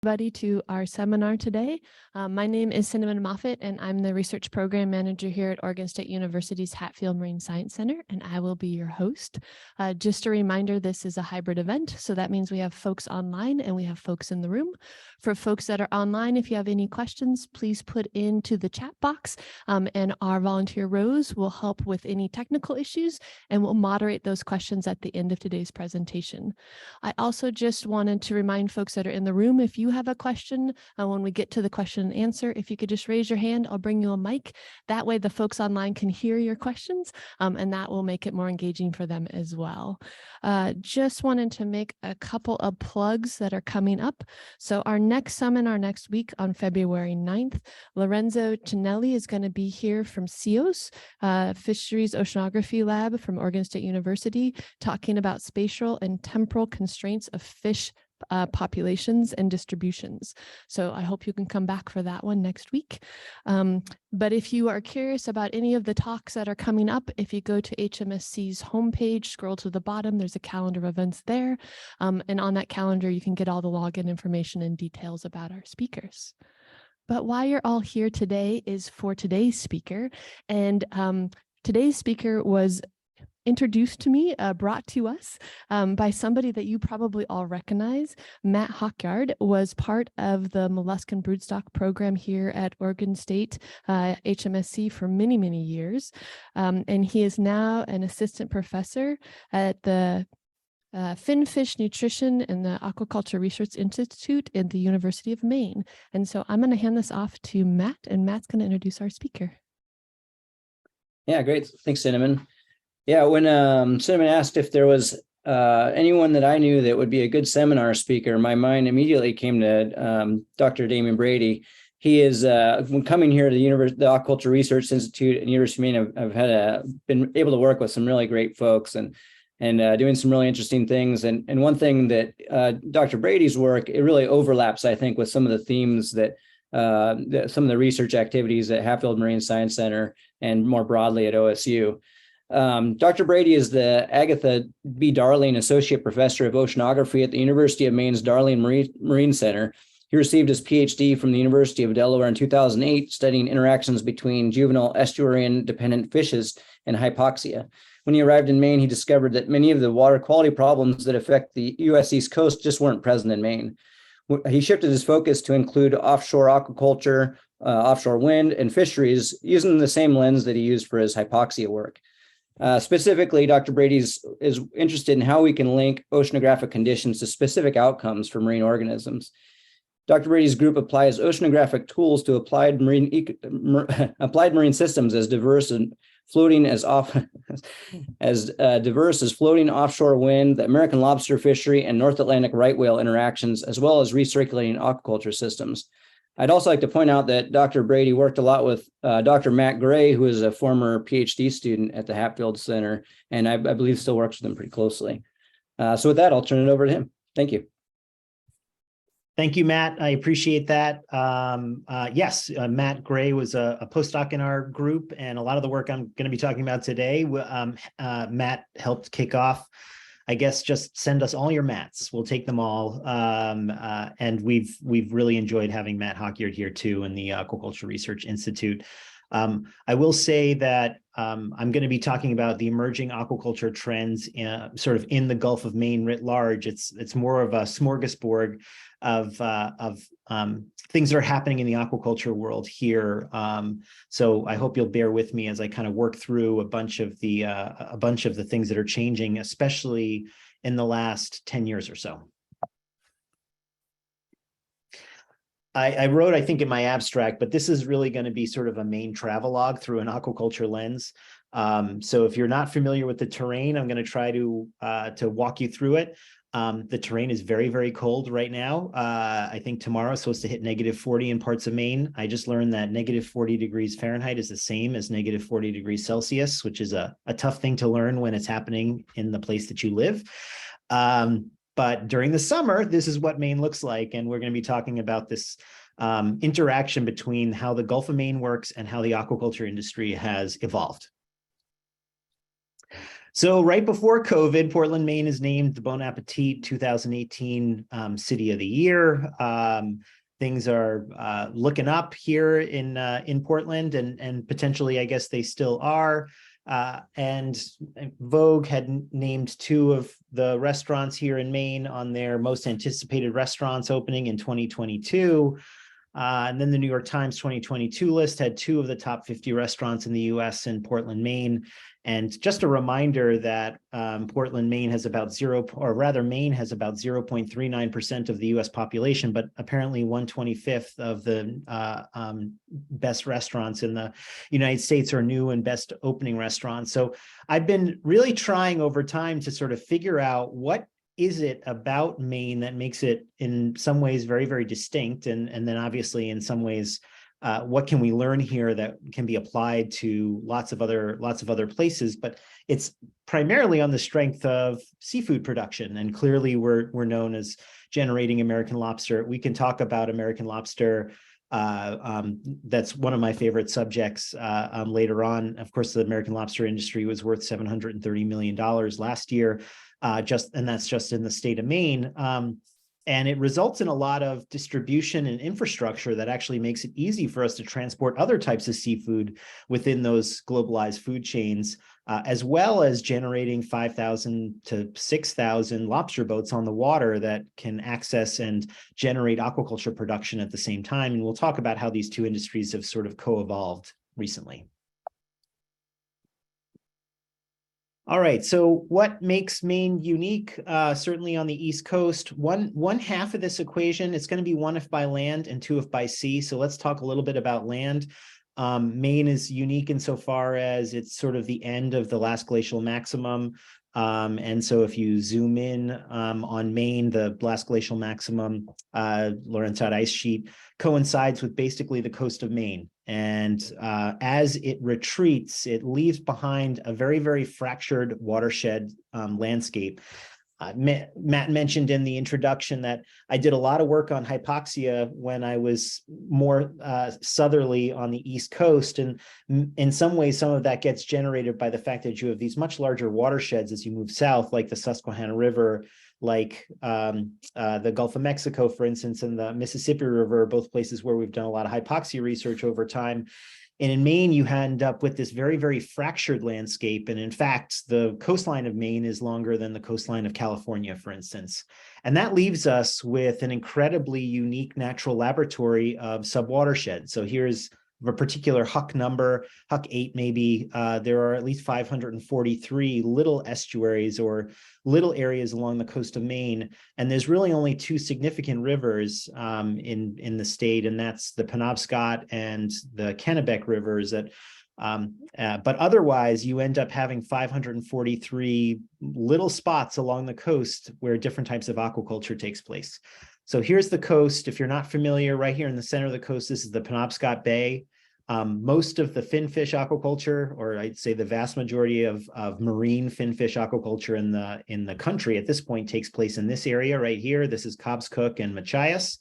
Everybody to our seminar today. My name is Cinnamon Moffett, and I'm the Research Program Manager here at Oregon State University's Hatfield Marine Science Center, and I will be your host. Just a reminder, this is a hybrid event, so that means we have folks online and we have folks in the room. For folks that are online, if you have any questions, please put into the chat box, and our volunteer Rose will help with any technical issues, and we'll moderate those questions at the end of today's presentation. I also just wanted to remind folks that are in the room, if you have a question, when we get to the question and answer, if you could just raise your hand, I'll bring you a mic. That way the folks online can hear your questions, and that will make it more engaging for them as well. Just wanted to make a couple of plugs that are coming up. So our next seminar next week on February 9th, Lorenzo Cinelli is going to be here from CIOS, Fisheries Oceanography Lab from Oregon State University, talking about spatial and temporal constraints of fish populations and distributions. So I hope you can come back for that one next week. But if you are curious about any of the talks that are coming up, if you go to HMSC's homepage, scroll to the bottom, there's a calendar of events there. And on that calendar, you can get all the login information and details about our speakers. But why you're all here today is for today's speaker. And today's speaker was introduced to me, brought to us by somebody that you probably all recognize. Matt Hockyard was part of the molluscan broodstock program here at Oregon State HMSC for many, many years. And he is now an assistant professor at the Finfish Nutrition and the Aquaculture Research Institute at the University of Maine. And so I'm going to hand this off to Matt, and Matt's going to introduce our speaker. Yeah, great. Thanks, Cinnamon. Yeah, when Cinnamon asked if there was anyone that I knew that would be a good seminar speaker, my mind immediately came to Dr. Damian Brady. He is, when coming here to the Aquaculture Research Institute at University of Maine, I've been able to work with some really great folks and doing some really interesting things. And one thing that Dr. Brady's work, it really overlaps, I think, with some of the themes that some of the research activities at Hatfield Marine Science Center and more broadly at OSU. Dr. Brady is the Agatha B. Darling Associate Professor of Oceanography at the University of Maine's Darling Marine Center. He received his PhD from the University of Delaware in 2008, studying interactions between juvenile estuarine-dependent fishes and hypoxia. When he arrived in Maine, he discovered that many of the water quality problems that affect the U.S. East Coast just weren't present in Maine. He shifted his focus to include offshore aquaculture, offshore wind, and fisheries, using the same lens that he used for his hypoxia work. Specifically, Dr. Brady is interested in how we can link oceanographic conditions to specific outcomes for marine organisms. Dr. Brady's group applies oceanographic tools to applied marine systems as diverse and floating as diverse as floating offshore wind, the American lobster fishery, and North Atlantic right whale interactions, as well as recirculating aquaculture systems. I'd also like to point out that Dr. Brady worked a lot with Dr. Matt Gray, who is a former PhD student at the Hatfield Center, and I believe still works with him pretty closely. So with that, I'll turn it over to him. Thank you. Thank you, Matt. I appreciate that. Yes, Matt Gray was a postdoc in our group, and a lot of the work I'm going to be talking about today, Matt helped kick off. I guess just send us all your mats. We'll take them all. And we've really enjoyed having Matt Hockyard here too in the Aquaculture Research Institute. I will say that I'm going to be talking about the emerging aquaculture trends sort of in the Gulf of Maine writ large. It's more of a smorgasbord of things that are happening in the aquaculture world here. So I hope you'll bear with me as I kind of work through a bunch of the things that are changing, especially in the last 10 years or so. I wrote, I think, in my abstract, but this is really going to be sort of a Maine travelogue through an aquaculture lens. So if you're not familiar with the terrain, I'm going to try to walk you through it. The terrain is very, very cold right now. I think tomorrow is supposed to hit -40 in parts of Maine. I just learned that -40 degrees Fahrenheit is the same as -40 degrees Celsius, which is a tough thing to learn when it's happening in the place that you live. But during the summer, this is what Maine looks like. And we're going to be talking about this interaction between how the Gulf of Maine works and how the aquaculture industry has evolved. So right before COVID, Portland, Maine is named the Bon Appetit 2018 City of the Year. Things are looking up here in Portland, and potentially, I guess they still are. And Vogue had named 2 of the restaurants here in Maine on their most anticipated restaurants opening in 2022. And then the New York Times 2022 list had 2 of the top 50 restaurants in the US in Portland, Maine. And just a reminder that Portland, Maine has about Maine has about 0.39% of the US population, but apparently 1/25 of the best restaurants in the United States are new and best opening restaurants. So I've been really trying over time to sort of figure out what is it about Maine that makes it in some ways very, very distinct, and then obviously in some ways what can we learn here that can be applied to lots of other places. But it's primarily on the strength of seafood production, and clearly we're known as generating American lobster. We can talk about American lobster. That's one of my favorite subjects later on. Of course, the American lobster industry was worth $730 million last year, and that's just in the state of Maine. And it results in a lot of distribution and infrastructure that actually makes it easy for us to transport other types of seafood within those globalized food chains, as well as generating 5,000 to 6,000 lobster boats on the water that can access and generate aquaculture production at the same time. And we'll talk about how these 2 industries have sort of co-evolved recently. All right, so what makes Maine unique? Certainly on the East Coast, one half of this equation, it's going to be 1 if by land and 2 if by sea. So let's talk a little bit about land. Maine is unique insofar as it's sort of the end of the last glacial maximum. And so if you zoom in on Maine, the last glacial maximum, Laurentide ice sheet, coincides with basically the coast of Maine. And as it retreats, it leaves behind a very, very fractured watershed landscape. Matt mentioned in the introduction that I did a lot of work on hypoxia when I was more southerly on the East Coast. And in some ways, some of that gets generated by the fact that you have these much larger watersheds as you move south, like the Susquehanna River, like the Gulf of Mexico, for instance, and the Mississippi River, both places where we've done a lot of hypoxia research over time. And in Maine, you end up with this very, very fractured landscape. And in fact, the coastline of Maine is longer than the coastline of California, for instance. And that leaves us with an incredibly unique natural laboratory of subwatersheds. So here's a particular Huck number, Huck 8 maybe. There are at least 543 little estuaries or little areas along the coast of Maine. And there's really only 2 significant rivers in the state, and that's the Penobscot and the Kennebec rivers. But otherwise, you end up having 543 little spots along the coast where different types of aquaculture takes place. So here's the coast. If you're not familiar, right here in the center of the coast, this is the Penobscot Bay. Most of the finfish aquaculture, or I'd say the vast majority of marine finfish aquaculture in the country at this point takes place in this area right here. This is Cobscook and Machias.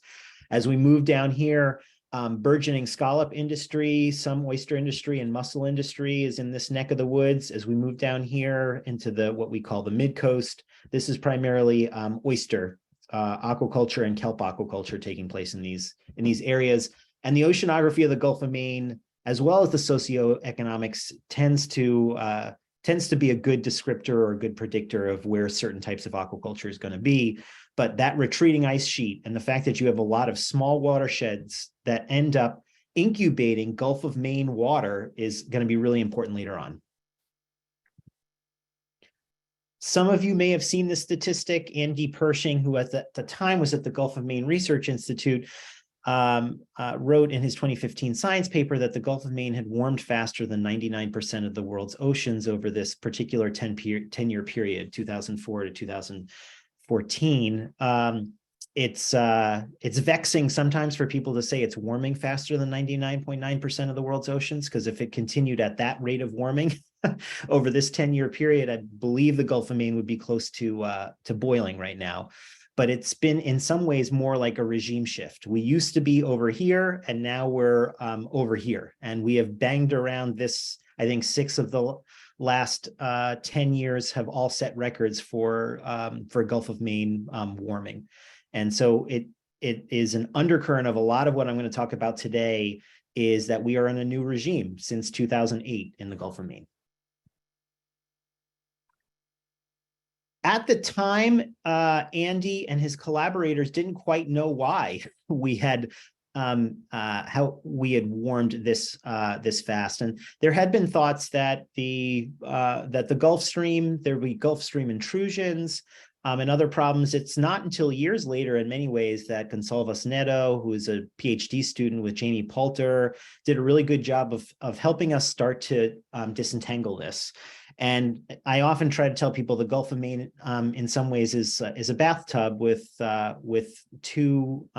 As we move down here, burgeoning scallop industry, some oyster industry and mussel industry is in this neck of the woods. As we move down here into what we call the mid-coast, this is primarily oyster aquaculture and kelp aquaculture taking place in these areas. And the oceanography of the Gulf of Maine, as well as the socioeconomics, tends to be a good descriptor or a good predictor of where certain types of aquaculture is going to be. But that retreating ice sheet and the fact that you have a lot of small watersheds that end up incubating Gulf of Maine water is going to be really important later on. Some of you may have seen this statistic. Andy Pershing, who at the time was at the Gulf of Maine Research Institute, wrote in his 2015 science paper that the Gulf of Maine had warmed faster than 99% of the world's oceans over this particular 10-year period, 2004 to 2014. It's vexing sometimes for people to say it's warming faster than 99.9% of the world's oceans, because if it continued at that rate of warming over this 10-year period, I believe the Gulf of Maine would be close to boiling right now. But it's been in some ways more like a regime shift. We used to be over here, and now we're over here. And we have banged around this, I think, 6 of the last 10 years have all set records for Gulf of Maine warming. And so it is an undercurrent of a lot of what I'm going to talk about today is that we are in a new regime since 2008 in the Gulf of Maine. At the time, Andy and his collaborators didn't quite know why we had how we had warmed this fast, and there had been thoughts that the Gulf Stream, there would be Gulf Stream intrusions and other problems. It's not until years later, in many ways, that Gonsalves Neto, who is a PhD student with Jamie Poulter, did a really good job of helping us start to disentangle this. And I often try to tell people the Gulf of Maine, in some ways, is a bathtub with two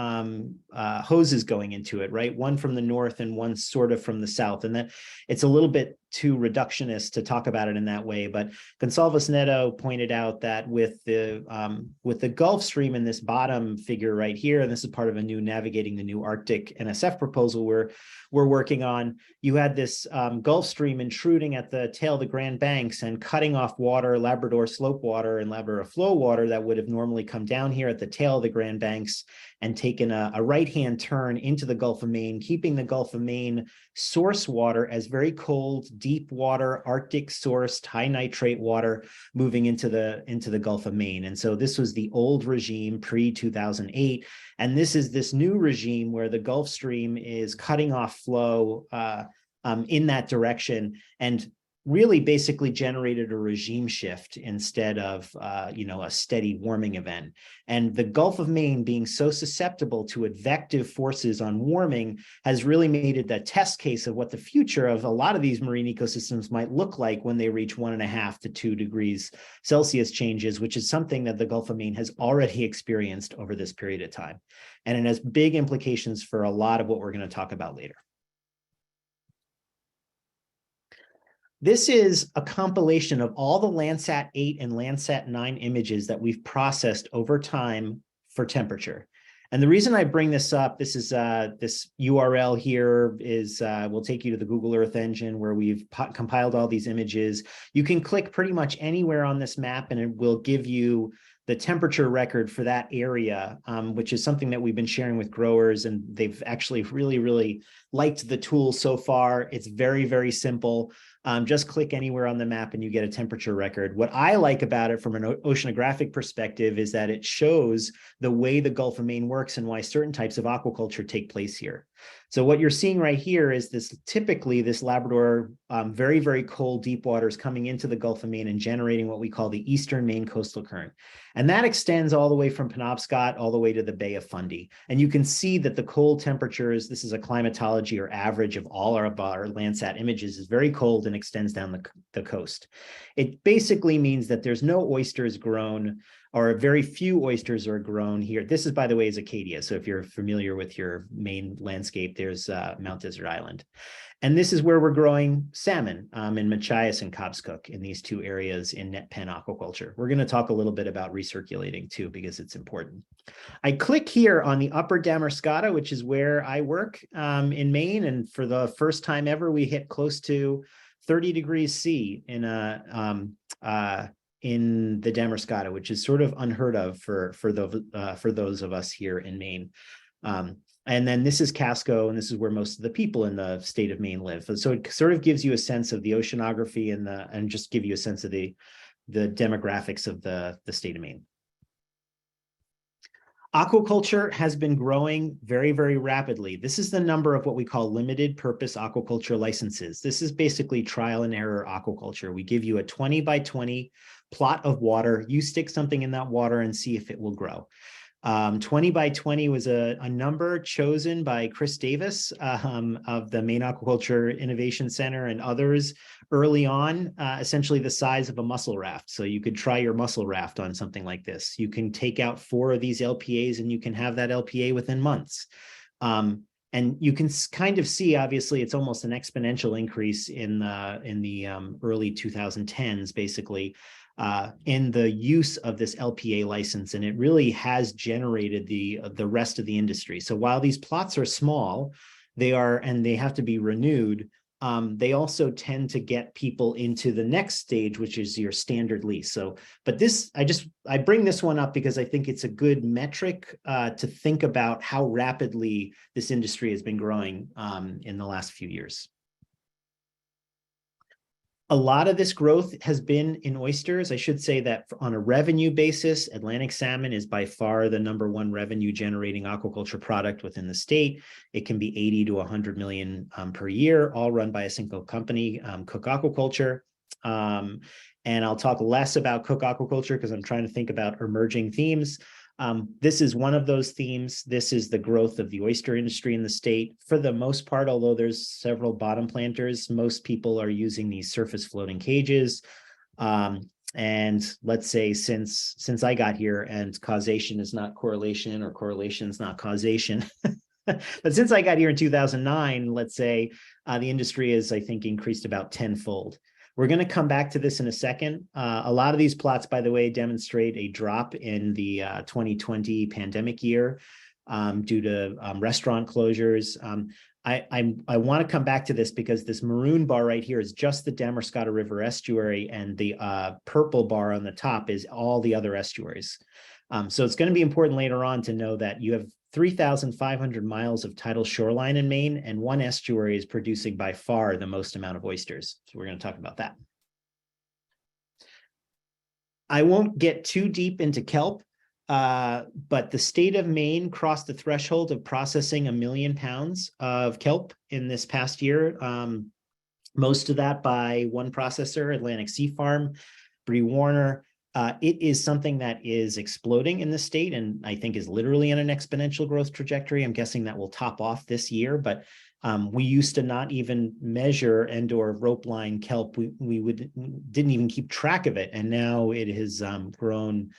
hoses going into it, right? One from the north and one sort of from the south. And that it's a little bit too reductionist to talk about it in that way. But Gonsalves Neto pointed out that with the Gulf Stream in this bottom figure right here, and this is part of a new Navigating the New Arctic NSF proposal we're working on, you had this Gulf Stream intruding at the tail of the Grand Banks and cutting off water, Labrador slope water and Labrador flow water that would have normally come down here at the tail of the Grand Banks and taken a right-hand turn into the Gulf of Maine, keeping the Gulf of Maine source water as very cold, deep water, Arctic sourced, high nitrate water moving into the Gulf of Maine. And so this was the old regime pre-2008. And this is this new regime where the Gulf Stream is cutting off flow in that direction and really basically generated a regime shift instead of a steady warming event. And the Gulf of Maine being so susceptible to advective forces on warming has really made it the test case of what the future of a lot of these marine ecosystems might look like when they reach 1.5 to 2 degrees Celsius changes, which is something that the Gulf of Maine has already experienced over this period of time. And it has big implications for a lot of what we're going to talk about later. This is a compilation of all the Landsat 8 and Landsat 9 images that we've processed over time for temperature. And the reason I bring this up, this is this URL here is will take you to the Google Earth Engine where we've compiled all these images. You can click pretty much anywhere on this map and it will give you the temperature record for that area, which is something that we've been sharing with growers, and they've actually really, really liked the tool so far. It's very, very simple. Just click anywhere on the map and you get a temperature record. What I like about it from an oceanographic perspective is that it shows the way the Gulf of Maine works and why certain types of aquaculture take place here. So what you're seeing right here is typically this Labrador, very, very cold deep waters coming into the Gulf of Maine and generating what we call the Eastern Maine coastal current. And that extends all the way from Penobscot all the way to the Bay of Fundy. And you can see that the cold temperatures, this is a climatology or average of all our Landsat images, is very cold and extends down the coast. It basically means that there's no oysters grown, or very few oysters are grown here. This is, by the way, is Acadia. So if you're familiar with your Maine landscape, there's Mount Desert Island. And this is where we're growing salmon in Machias and Cobscook in these two areas in net pen aquaculture. We're going to talk a little bit about recirculating too, because it's important. I click here on the upper Damerscata, which is where I work in Maine. And for the first time ever, we hit close to 30 degrees C in the Damerscata, which is sort of unheard of for those of us here in Maine. And then this is Casco, and this is where most of the people in the state of Maine live. So it sort of gives you a sense of the oceanography and just give you a sense of the demographics of the state of Maine. Aquaculture has been growing very, very rapidly. This is the number of what we call limited purpose aquaculture licenses. This is basically trial and error aquaculture. We give you a 20 by 20 plot of water. You stick something in that water and see if it will grow. 20 by 20 was a number chosen by Chris Davis of the Maine Aquaculture Innovation Center and others early on, essentially the size of a mussel raft. So you could try your mussel raft on something like this. You can take out 4 of these LPAs and you can have that LPA within months. And you can kind of see, obviously, it's almost an exponential increase in the early 2010s, basically, in the use of this LPA license, and it really has generated the rest of the industry. So while these plots are small, they have to be renewed. they also tend to get people into the next stage, which is your standard lease. So, but this, I bring this one up because I think it's a good metric to think about how rapidly this industry has been growing in the last few years. A lot of this growth has been in oysters. I should say that on a revenue basis, Atlantic salmon is by far the #1 revenue generating aquaculture product within the state. It can be 80 to 100 million per year, all run by a single company, Cook Aquaculture. And I'll talk less about Cook Aquaculture because I'm trying to think about emerging themes. This is one of those themes. This is the growth of the oyster industry in the state. For the most part, although there's several bottom planters, most people are using these surface floating cages. And let's say since I got here, and causation is not correlation or correlation is not causation, but since I got here in 2009, let's say the industry has, I think, increased about tenfold. We're going to come back to this in a second. A lot of these plots, by the way, demonstrate a drop in the 2020 pandemic year due to restaurant closures. I want to come back to this because this maroon bar right here is just the Damariscotta River estuary, and the purple bar on the top is all the other estuaries. So it's going to be important later on to know that you have 3,500 miles of tidal shoreline in Maine, and one estuary is producing by far the most amount of oysters. So we're going to talk about that. I won't get too deep into kelp, but the state of Maine crossed the threshold of processing 1 million pounds of kelp in this past year. Most of that by one processor, Atlantic Sea Farm, Brady Warner. It is something that is exploding in the state, and I think is literally in an exponential growth trajectory. I'm guessing that will top off this year, but we used to not even measure and/or rope line kelp. We didn't even keep track of it, and now it has grown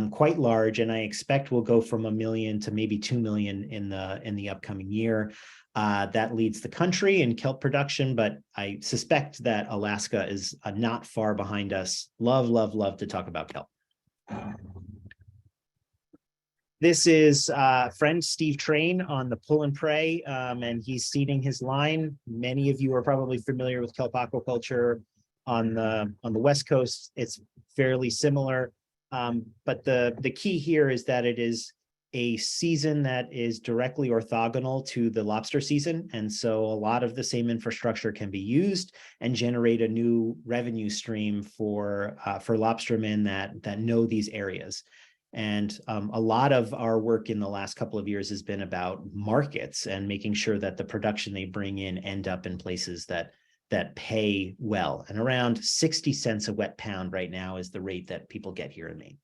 quite large, and I expect we'll go from 1 million to maybe 2 million in the upcoming year. That leads the country in kelp production, but I suspect that Alaska is not far behind us. Love, love, love to talk about kelp. This is friend Steve Train on the pull and pray, and he's seeding his line. Many of you are probably familiar with kelp aquaculture on the West Coast. It's fairly similar, but the key here is that it is a season that is directly orthogonal to the lobster season. And so a lot of the same infrastructure can be used and generate a new revenue stream for lobstermen that know these areas. And a lot of our work in the last couple of years has been about markets and making sure that the production they bring in end up in places that pay well. And around 60 cents a wet pound right now is the rate that people get here in Maine.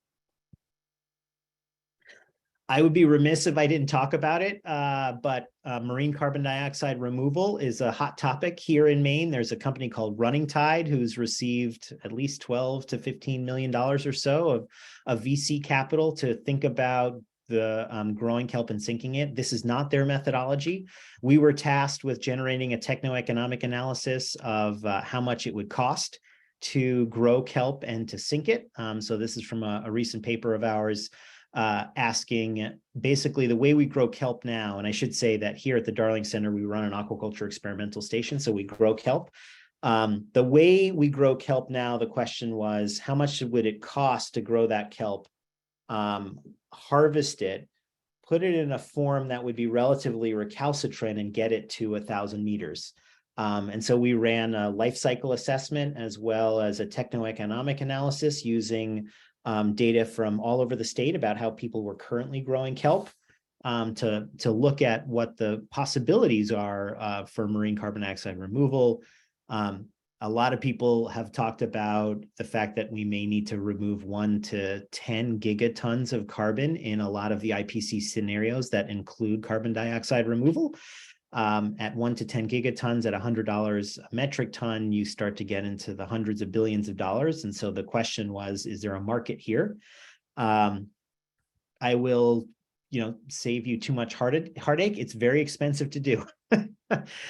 I would be remiss if I didn't talk about it, but marine carbon dioxide removal is a hot topic here in Maine. There's a company called Running Tide who's received at least $12 to $15 million or so of VC capital to think about the growing kelp and sinking it. This is not their methodology. We were tasked with generating a techno-economic analysis of how much it would cost to grow kelp and to sink it. So this is from a recent paper of ours. Asking basically the way we grow kelp now, and I should say that here at the Darling Center, we run an aquaculture experimental station, so we grow kelp. The way we grow kelp now, the question was, how much would it cost to grow that kelp, harvest it, put it in a form that would be relatively recalcitrant and get it to 1,000 meters. And so we ran a life cycle assessment as well as a techno-economic analysis using data from all over the state about how people were currently growing kelp to look at what the possibilities are for marine carbon dioxide removal. A lot of people have talked about the fact that we may need to remove 1 to 10 gigatons of carbon in a lot of the IPC scenarios that include carbon dioxide removal. At 1 to 10 gigatons at $100 a metric ton, you start to get into the hundreds of billions of dollars. And so the question was, is there a market here? I will, save you too much heartache. It's very expensive to do.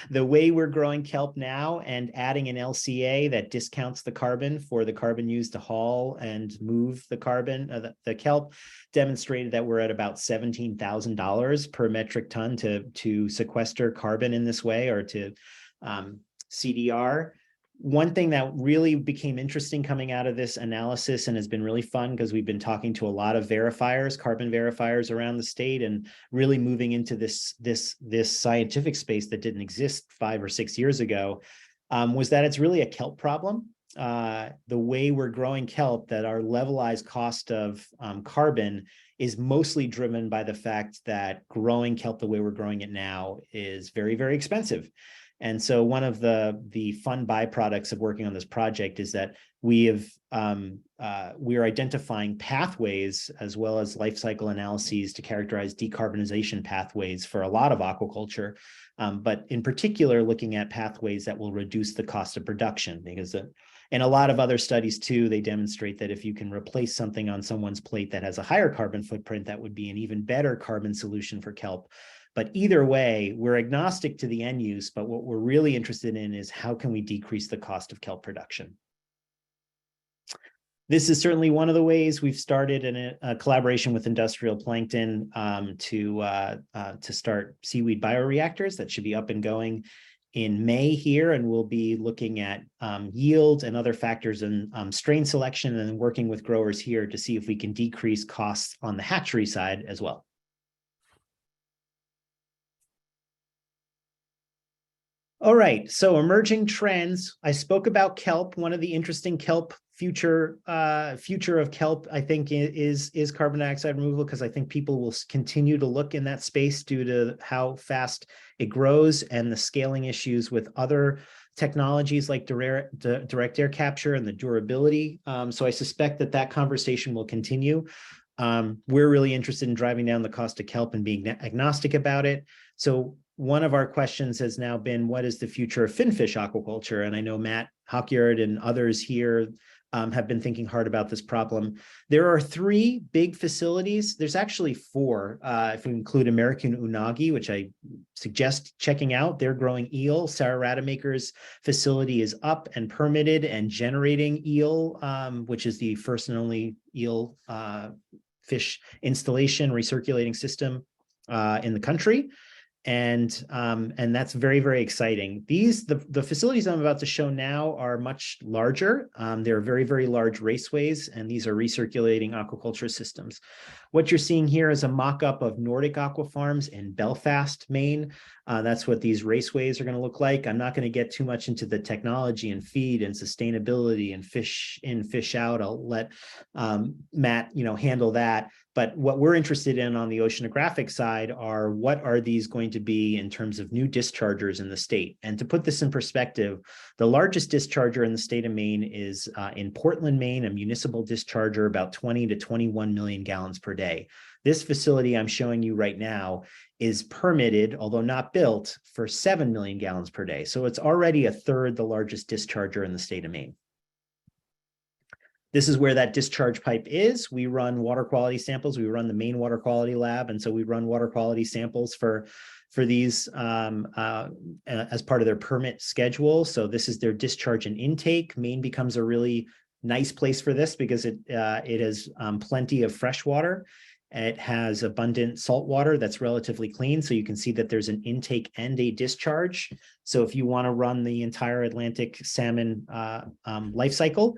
The way we're growing kelp now and adding an LCA that discounts the carbon for the carbon used to haul and move the carbon, the kelp, demonstrated that we're at about $17,000 per metric ton to sequester carbon in this way, or to CDR. One thing that really became interesting coming out of this analysis and has been really fun because we've been talking to a lot of verifiers, carbon verifiers around the state, and really moving into this scientific space that didn't exist 5 or 6 years ago, was that it's really a kelp problem. The way we're growing kelp, that our levelized cost of carbon is mostly driven by the fact that growing kelp the way we're growing it now is very, very expensive. And so one of the fun byproducts of working on this project is that we are identifying pathways as well as life cycle analyses to characterize decarbonization pathways for a lot of aquaculture, but in particular looking at pathways that will reduce the cost of production, because in a lot of other studies too, they demonstrate that if you can replace something on someone's plate that has a higher carbon footprint, that would be an even better carbon solution for kelp. But either way, we're agnostic to the end use, but what we're really interested in is how can we decrease the cost of kelp production? This is certainly one of the ways we've started in a collaboration with industrial plankton to start seaweed bioreactors that should be up and going in May here, and we'll be looking at yield and other factors in strain selection and working with growers here to see if we can decrease costs on the hatchery side as well. All right, so emerging trends. I spoke about kelp. One of the interesting kelp future of kelp, I think, is carbon dioxide removal, because I think people will continue to look in that space due to how fast it grows and the scaling issues with other technologies like direct air capture and the durability. So I suspect that conversation will continue. We're really interested in driving down the cost of kelp and being agnostic about it. So one of our questions has now been, what is the future of finfish aquaculture? And I know Matt Hockyard and others here have been thinking hard about this problem. There are 3 big facilities. There's actually 4, if we include American Unagi, which I suggest checking out. They're growing eel. Sarah Rademacher's facility is up and permitted and generating eel, which is the first and only eel fish installation recirculating system in the country. And that's very, very exciting. The facilities I'm about to show now are much larger. They're very, very large raceways, and these are recirculating aquaculture systems. What you're seeing here is a mock-up of Nordic AquaFarms in Belfast, Maine. That's what these raceways are going to look like. I'm not going to get too much into the technology and feed and sustainability and fish in, fish out. I'll let Matt, handle that. But what we're interested in on the oceanographic side are, what are these going to be in terms of new dischargers in the state? And to put this in perspective, the largest discharger in the state of Maine is in Portland, Maine, a municipal discharger, about 20 to 21 million gallons per day. This facility I'm showing you right now is permitted, although not built, for 7 million gallons per day. So it's already a third the largest discharger in the state of Maine. This is where that discharge pipe is. We run water quality samples. We run the Maine Water Quality Lab. And so we run water quality samples for these as part of their permit schedule. So this is their discharge and intake. Maine becomes a really nice place for this because it has plenty of fresh water. It has abundant salt water that's relatively clean. So you can see that there's an intake and a discharge. So if you want to run the entire Atlantic salmon life cycle,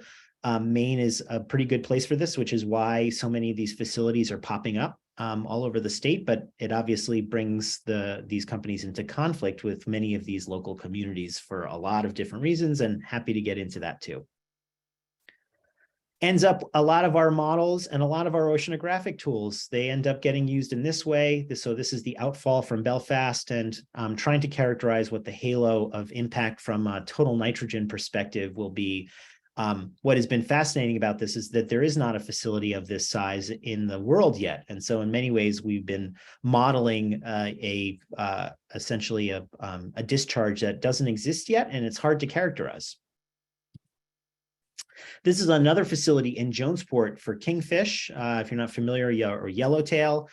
Maine is a pretty good place for this, which is why so many of these facilities are popping up all over the state. But it obviously brings these companies into conflict with many of these local communities for a lot of different reasons, and happy to get into that too. Ends up a lot of our models and a lot of our oceanographic tools, they end up getting used in this way. So this is the outfall from Belfast, and trying to characterize what the halo of impact from a total nitrogen perspective will be. What has been fascinating about this is that there is not a facility of this size in the world yet. And so in many ways, we've been modeling essentially a discharge that doesn't exist yet, and it's hard to characterize. This is another facility in Jonesport for Kingfish, if you're not familiar, or yellowtail.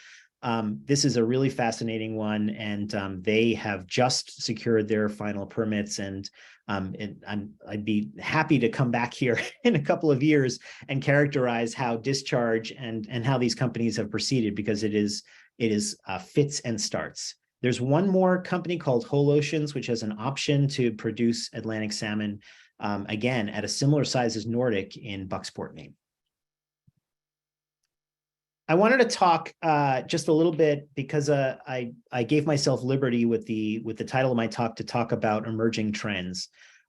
This is a really fascinating one, and they have just secured their final permits, and I'd be happy to come back here in a couple of years and characterize how discharge and how these companies have proceeded, because it is fits and starts. There's one more company called Whole Oceans, which has an option to produce Atlantic salmon, again, at a similar size as Nordic in Bucksport, Maine. I wanted to talk just a little bit because I gave myself liberty with the title of my talk to talk about emerging trends.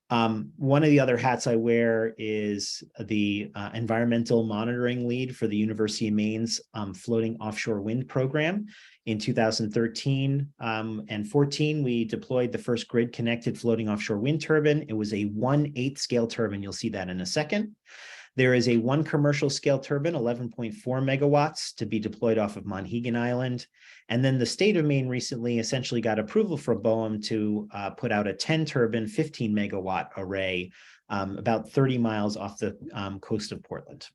One of the other hats I wear is the environmental monitoring lead for the University of Maine's floating offshore wind program. In 2013 and 14, we deployed the first grid-connected floating offshore wind turbine. It was a 1/8 scale turbine. You'll see that in a second. There is a one commercial scale turbine, 11.4 megawatts, to be deployed off of Monhegan Island. And then the state of Maine recently essentially got approval for BOEM to put out a 10 turbine, 15 megawatt array about 30 miles off the coast of Portland.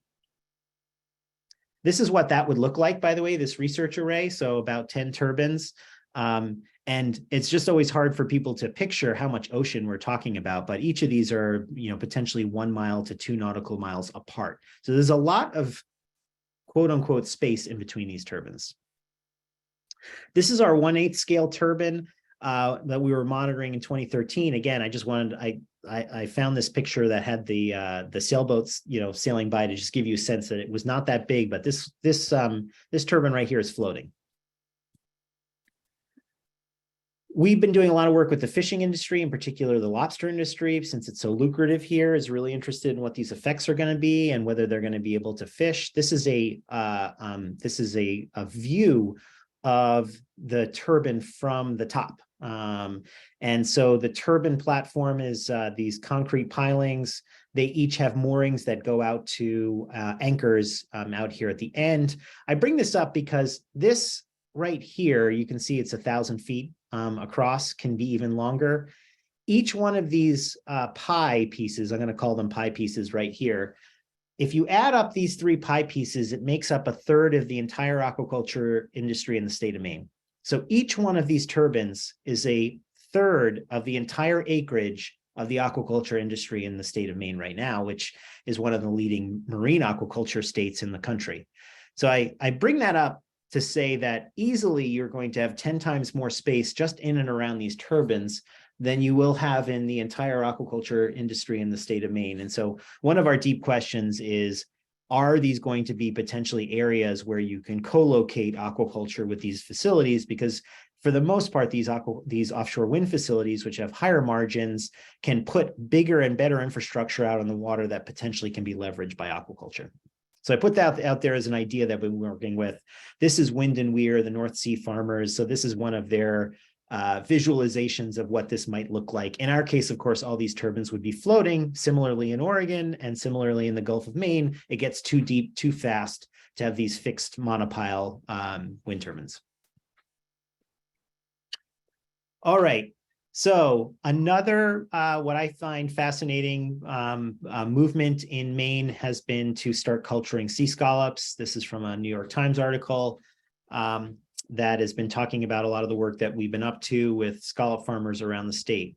This is what that would look like, by the way, this research array. So about 10 turbines. And it's just always hard for people to picture how much ocean we're talking about, but each of these are, potentially 1 mile to 2 nautical miles apart. So there's a lot of quote unquote space in between these turbines. This is our 1/8 scale turbine that we were monitoring in 2013. Again, I found this picture that had the sailboats, sailing by to just give you a sense that it was not that big, but this turbine right here is floating. We've been doing a lot of work with the fishing industry, in particular the lobster industry, since it's so lucrative here, is really interested in what these effects are going to be and whether they're going to be able to fish. This is a view of the turbine from the top. And so the turbine platform is these concrete pilings. They each have moorings that go out to anchors out here at the end. I bring this up because this right here, you can see it's 1,000 feet across, can be even longer. Each one of these pie pieces, I'm going to call them pie pieces right here. If you add up these 3 pie pieces, it makes up 1/3 of the entire aquaculture industry in the state of Maine. So each one of these turbines is 1/3 of the entire acreage of the aquaculture industry in the state of Maine right now, which is one of the leading marine aquaculture states in the country. So I bring that up to say that easily you're going to have 10 times more space just in and around these turbines than you will have in the entire aquaculture industry in the state of Maine. And so one of our deep questions is, are these going to be potentially areas where you can co-locate aquaculture with these facilities? Because for the most part, these offshore wind facilities, which have higher margins, can put bigger and better infrastructure out on the water that potentially can be leveraged by aquaculture. So I put that out there as an idea that we've been working with. This is Wind and Weir, the North Sea farmers. So this is one of their visualizations of what this might look like. In our case, of course, all these turbines would be floating. Similarly in Oregon and similarly in the Gulf of Maine, it gets too deep, too fast to have these fixed monopile wind turbines. All right. So another, what I find fascinating movement in Maine has been to start culturing sea scallops. This is from a New York Times article that has been talking about a lot of the work that we've been up to with scallop farmers around the state.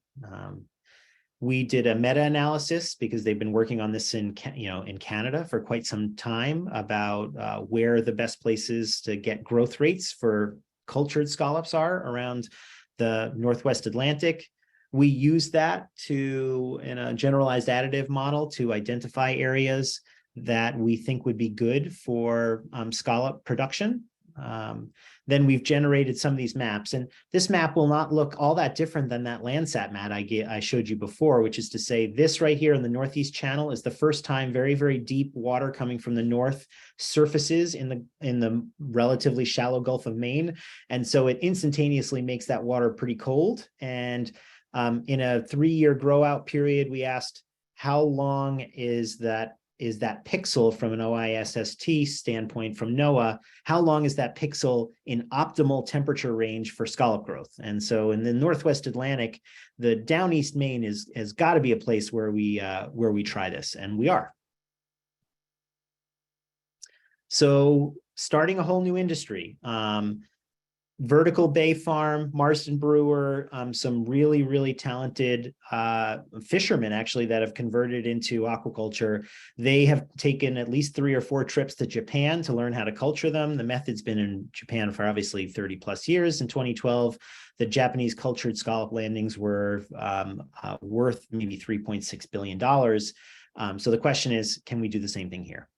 We did a meta-analysis because they've been working on this in Canada for quite some time about where the best places to get growth rates for cultured scallops are around the Northwest Atlantic. We use that in a generalized additive model to identify areas that we think would be good for scallop production. Then we've generated some of these maps, and this map will not look all that different than that Landsat map I showed you before, which is to say this right here in the Northeast Channel is the first time very, very deep water coming from the north surfaces in the relatively shallow Gulf of Maine. And so it instantaneously makes that water pretty cold. And in a 3-year grow out period, we asked how long is that pixel from an OISST standpoint from NOAA, how long is that pixel in optimal temperature range for scallop growth? And so in the Northwest Atlantic, the down East Maine has got to be a place where we try this, and we are. So starting a whole new industry. Vertical Bay Farm, Marsden Brewer, some really, really talented fishermen actually that have converted into aquaculture. They have taken at least 3 or 4 trips to Japan to learn how to culture them. The method's been in Japan for obviously 30 plus years. In 2012, the Japanese cultured scallop landings were worth maybe $3.6 billion. So the question is, can we do the same thing here?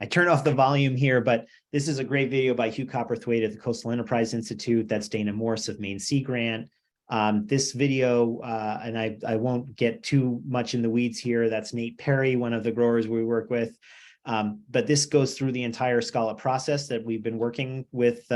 I turn off the volume here, but this is a great video by Hugh Copperthwaite at the Coastal Enterprise Institute. That's Dana Morse of Maine Sea Grant. This video, and I won't get too much in the weeds here. That's Nate Perry, one of the growers we work with. But this goes through the entire scallop process that we've been working with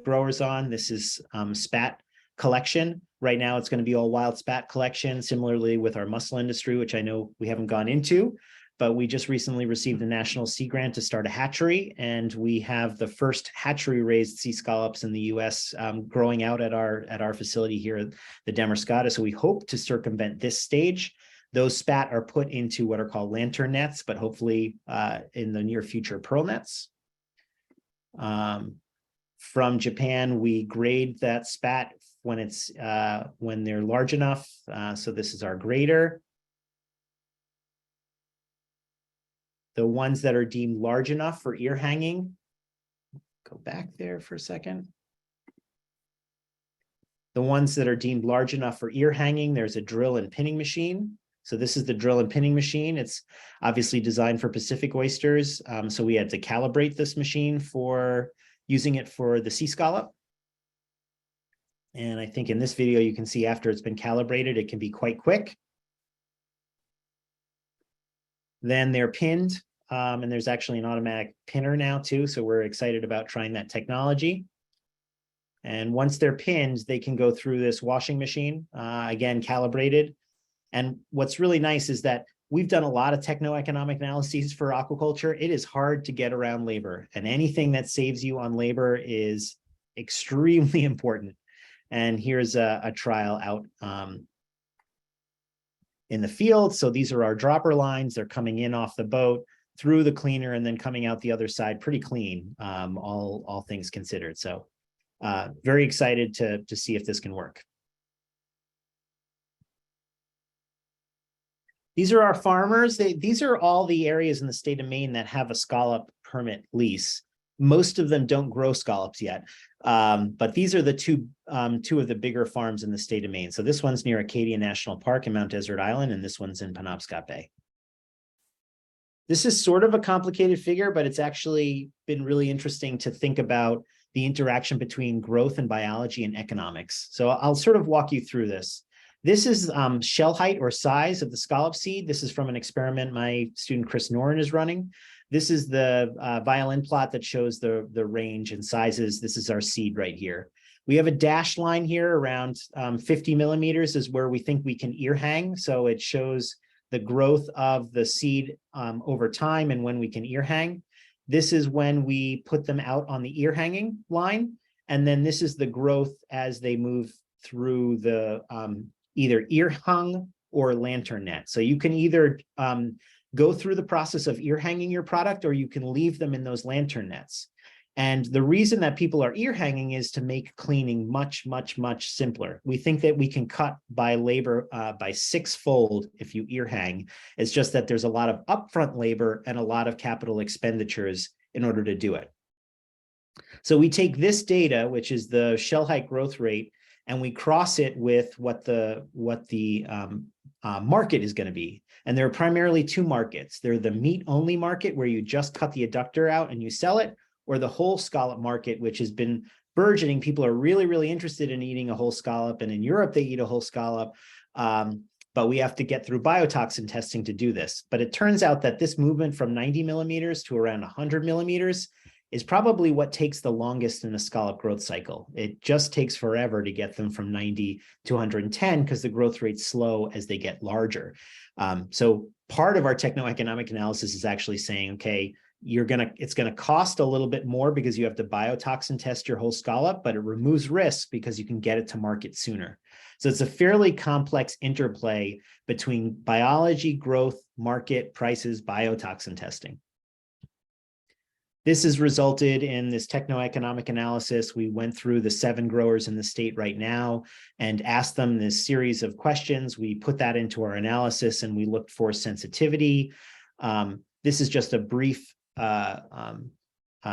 growers on. This is spat collection. Right now, it's going to be all wild spat collection, similarly with our mussel industry, which I know we haven't gone into. But we just recently received a national sea grant to start a hatchery, and we have the first hatchery-raised sea scallops in the U.S. Growing out at our facility here at the Demerscata. So we hope to circumvent this stage. Those spat are put into what are called lantern nets, but hopefully in the near future, pearl nets. From Japan, we grade that spat when they're large enough. So this is our grader. The ones that are deemed large enough for ear hanging, go back there for a second. The ones that are deemed large enough for ear hanging, there's a drill and pinning machine. So this is the drill and pinning machine. It's obviously designed for Pacific oysters. So we had to calibrate this machine for using it for the sea scallop. And I think in this video, you can see after it's been calibrated, it can be quite quick. Then they're pinned, and there's actually an automatic pinner now too. So we're excited about trying that technology. And once they're pinned, they can go through this washing machine, again, calibrated. And what's really nice is that we've done a lot of techno-economic analyses for aquaculture. It is hard to get around labor, and anything that saves you on labor is extremely important. And here's a trial out in the field. So these are our dropper lines. They're coming in off the boat through the cleaner and then coming out the other side pretty clean, all things considered. So very excited to see if this can work. These are our farmers. These are all the areas in the state of Maine that have a scallop permit lease. Most of them don't grow scallops yet, but these are the two of the bigger farms in the state of Maine. So this one's near Acadia National Park in Mount Desert Island, and this one's in Penobscot Bay. This is sort of a complicated figure, but it's actually been really interesting to think about the interaction between growth and biology and economics. So I'll sort of walk you through this. This is shell height or size of the scallop seed. This is from an experiment my student Chris Noren is running. This is the violin plot that shows the range and sizes. This is our seed right here. We have a dashed line here around 50 millimeters is where we think we can ear hang. So it shows the growth of the seed over time and when we can ear hang. This is when we put them out on the ear hanging line. And then this is the growth as they move through the either ear hung or lantern net. So you can either go through the process of ear hanging your product, or you can leave them in those lantern nets. And the reason that people are ear hanging is to make cleaning much, much, much simpler. We think that we can cut by labor by 6-fold if you ear hang. It's just that there's a lot of upfront labor and a lot of capital expenditures in order to do it. So we take this data, which is the shell height growth rate, and we cross it with what the market is going to be. And there are primarily 2 markets. They're the meat-only market, where you just cut the adductor out and you sell it, or the whole scallop market, which has been burgeoning. People are really, really interested in eating a whole scallop, and in Europe, they eat a whole scallop. But we have to get through biotoxin testing to do this. But it turns out that this movement from 90 millimeters to around 100 millimeters is probably what takes the longest in a scallop growth cycle. It just takes forever to get them from 90 to 110 because the growth rate's slow as they get larger. So part of our techno-economic analysis is actually saying, okay, it's gonna cost a little bit more because you have to biotoxin test your whole scallop, but it removes risk because you can get it to market sooner. So it's a fairly complex interplay between biology, growth, market, prices, biotoxin testing. This has resulted in this techno-economic analysis. We went through the 7 growers in the state right now and asked them this series of questions. We put that into our analysis and we looked for sensitivity. This is just a brief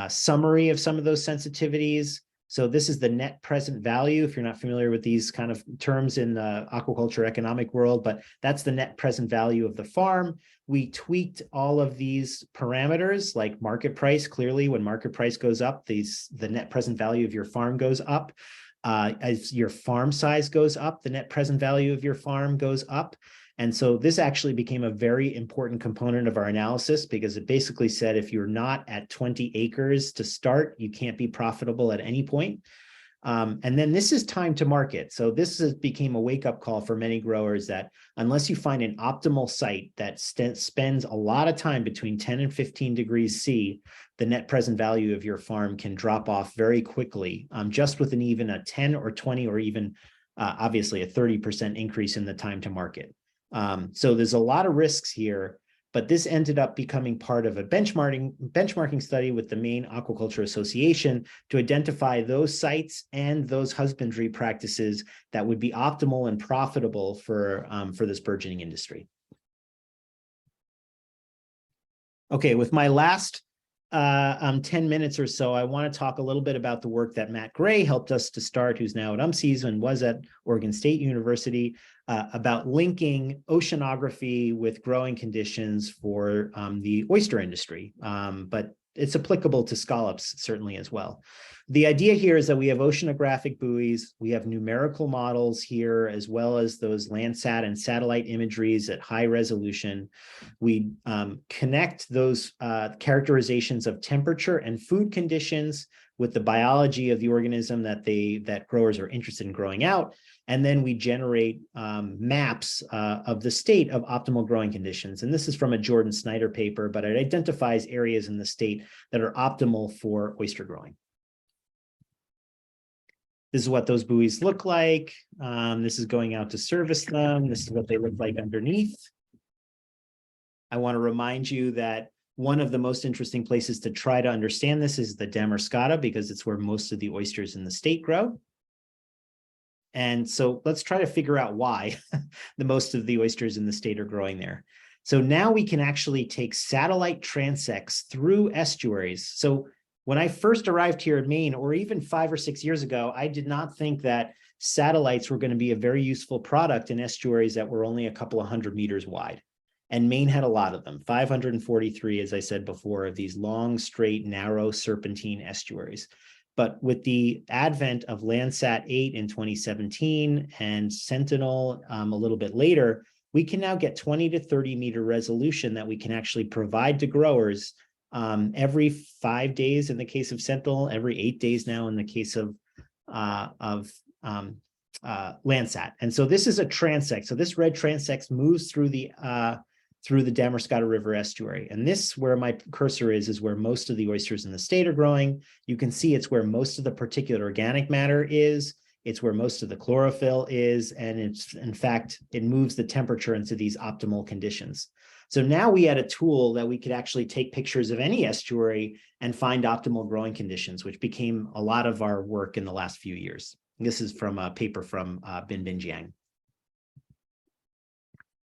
summary of some of those sensitivities. So this is the net present value, if you're not familiar with these kind of terms in the aquaculture economic world, but that's the net present value of the farm. We tweaked all of these parameters like market price. Clearly, when market price goes up, the net present value of your farm goes up. As your farm size goes up, the net present value of your farm goes up. And so this actually became a very important component of our analysis because it basically said if you're not at 20 acres to start, you can't be profitable at any point. And then this is time to market. So this became a wake-up call for many growers that unless you find an optimal site that spends a lot of time between 10 and 15 degrees C, the net present value of your farm can drop off very quickly, just with even a 10 or 20 or even obviously a 30% increase in the time to market. So there's a lot of risks here, but this ended up becoming part of a benchmarking study with the Maine Aquaculture Association to identify those sites and those husbandry practices that would be optimal and profitable for this burgeoning industry. Okay, with my last 10 minutes or so, I want to talk a little bit about the work that Matt Gray helped us to start, who's now at UMCES and was at Oregon State University, about linking oceanography with growing conditions for the oyster industry. But it's applicable to scallops certainly as well. The idea here is that we have oceanographic buoys, we have numerical models here, as well as those Landsat and satellite imageries at high resolution. We connect those characterizations of temperature and food conditions with the biology of the organism that growers are interested in growing out. And then we generate maps of the state of optimal growing conditions. And this is from a Jordan Snyder paper, but it identifies areas in the state that are optimal for oyster growing. This is what those buoys look like. This is going out to service them. This is what they look like underneath. I want to remind you that one of the most interesting places to try to understand this is the Damariscotta, because it's where most of the oysters in the state grow. And so let's try to figure out why the most of the oysters in the state are growing there. So now we can actually take satellite transects through estuaries. So when I first arrived here in Maine, or even 5 or 6 years ago, I did not think that satellites were going to be a very useful product in estuaries that were only a couple of 100 meters wide. And Maine had a lot of them, 543, as I said before, of these long, straight, narrow, serpentine estuaries. But with the advent of Landsat 8 in 2017 and Sentinel a little bit later, we can now get 20 to 30 meter resolution that we can actually provide to growers every 5 days in the case of Sentinel, every 8 days now in the case of Landsat. And so this is a transect. So this red transect moves through the Damariscotta River estuary. And this, where my cursor is where most of the oysters in the state are growing. You can see it's where most of the particulate organic matter is. It's where most of the chlorophyll is. And it's, in fact, it moves the temperature into these optimal conditions. So now we had a tool that we could actually take pictures of any estuary and find optimal growing conditions, which became a lot of our work in the last few years. This is from a paper from Bin Jiang.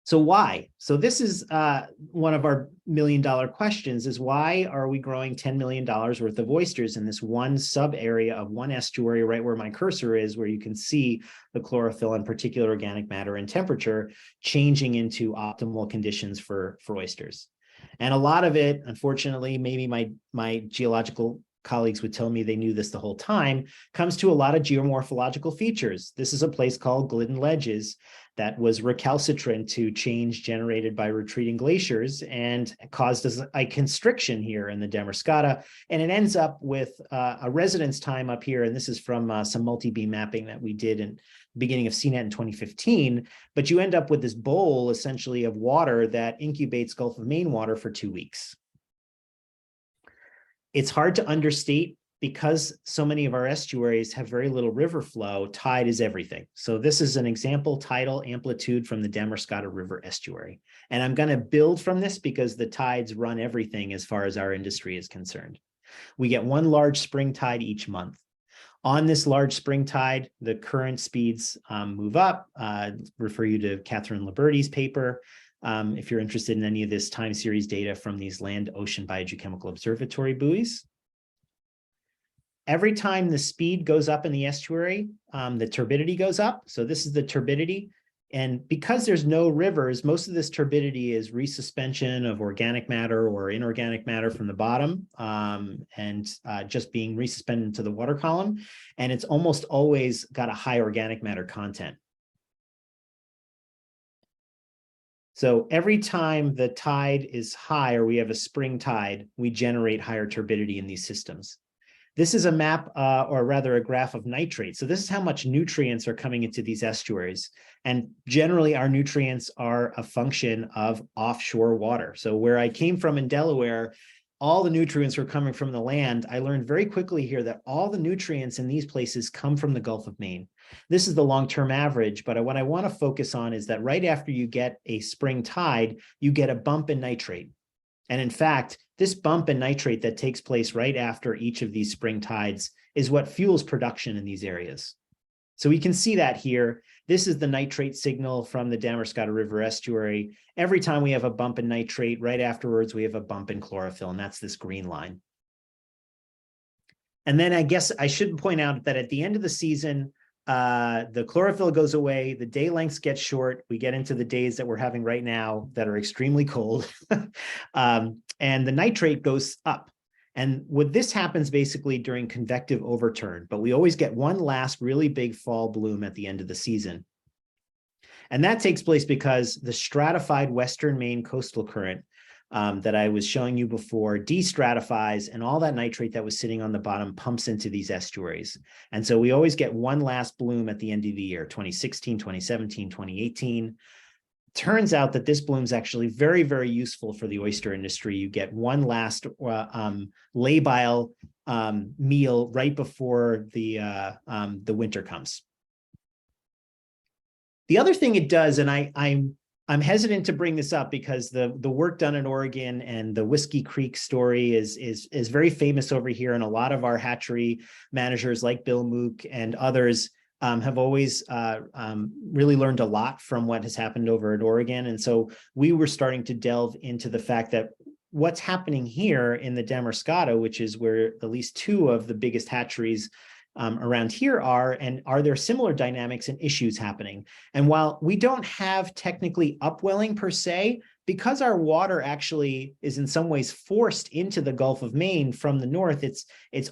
So why? So this is one of our million-dollar questions is why are we growing $10 million worth of oysters in this one sub area of one estuary right where my cursor is, where you can see the chlorophyll and particulate organic matter and temperature changing into optimal conditions for oysters. And a lot of it, unfortunately, maybe my geological colleagues would tell me they knew this the whole time, comes to a lot of geomorphological features. This is a place called Glidden Ledges that was recalcitrant to change generated by retreating glaciers and caused a constriction here in the Damariscotta. And it ends up with a residence time up here. And this is from some multi-beam mapping that we did in the beginning of CNET in 2015. But you end up with this bowl essentially of water that incubates Gulf of Maine water for 2 weeks. It's hard to understate because so many of our estuaries have very little river flow. Tide is everything. So this is an example tidal amplitude from the Damariscotta River estuary. And I'm going to build from this because the tides run everything as far as our industry is concerned. We get one large spring tide each month. On this large spring tide, the current speeds move up. Refer you to Catherine Liberty's paper if you're interested in any of this time series data from these land ocean biogeochemical observatory buoys. Every time the speed goes up in the estuary, the turbidity goes up. So this is the turbidity. And because there's no rivers, most of this turbidity is resuspension of organic matter or inorganic matter from the bottom and just being resuspended into the water column. And it's almost always got a high organic matter content. So every time the tide is high or we have a spring tide, we generate higher turbidity in these systems. This is a map, or rather a graph of nitrate. So this is how much nutrients are coming into these estuaries. And generally our nutrients are a function of offshore water. So where I came from in Delaware, all the nutrients were coming from the land. I learned very quickly here that all the nutrients in these places come from the Gulf of Maine. This is the long-term average, but what I want to focus on is that right after you get a spring tide, you get a bump in nitrate. And in fact, this bump in nitrate that takes place right after each of these spring tides is what fuels production in these areas. So we can see that here. This is the nitrate signal from the Damariscotta River estuary. Every time we have a bump in nitrate, right afterwards, we have a bump in chlorophyll, and that's this green line. And then I guess I should point out that at the end of the season, the chlorophyll goes away, the day lengths get short, we get into the days that we're having right now that are extremely cold, and the nitrate goes up. And what this happens basically during convective overturn, but we always get one last really big fall bloom at the end of the season. And that takes place because the stratified Western Maine coastal current that I was showing you before destratifies, and all that nitrate that was sitting on the bottom pumps into these estuaries. And so we always get one last bloom at the end of the year, 2016, 2017, 2018. Turns out that this bloom is actually very, very useful for the oyster industry. You get one last labile meal right before the winter comes. The other thing it does, and I'm hesitant to bring this up because the work done in Oregon and the Whiskey Creek story is very famous over here, and a lot of our hatchery managers like Bill Mook and others have always really learned a lot from what has happened over at Oregon. And so we were starting to delve into the fact that what's happening here in the Damariscotta, which is where at least two of the biggest hatcheries around here are, and are there similar dynamics and issues happening? And while we don't have technically upwelling per se, because our water actually is in some ways forced into the Gulf of Maine from the north, it's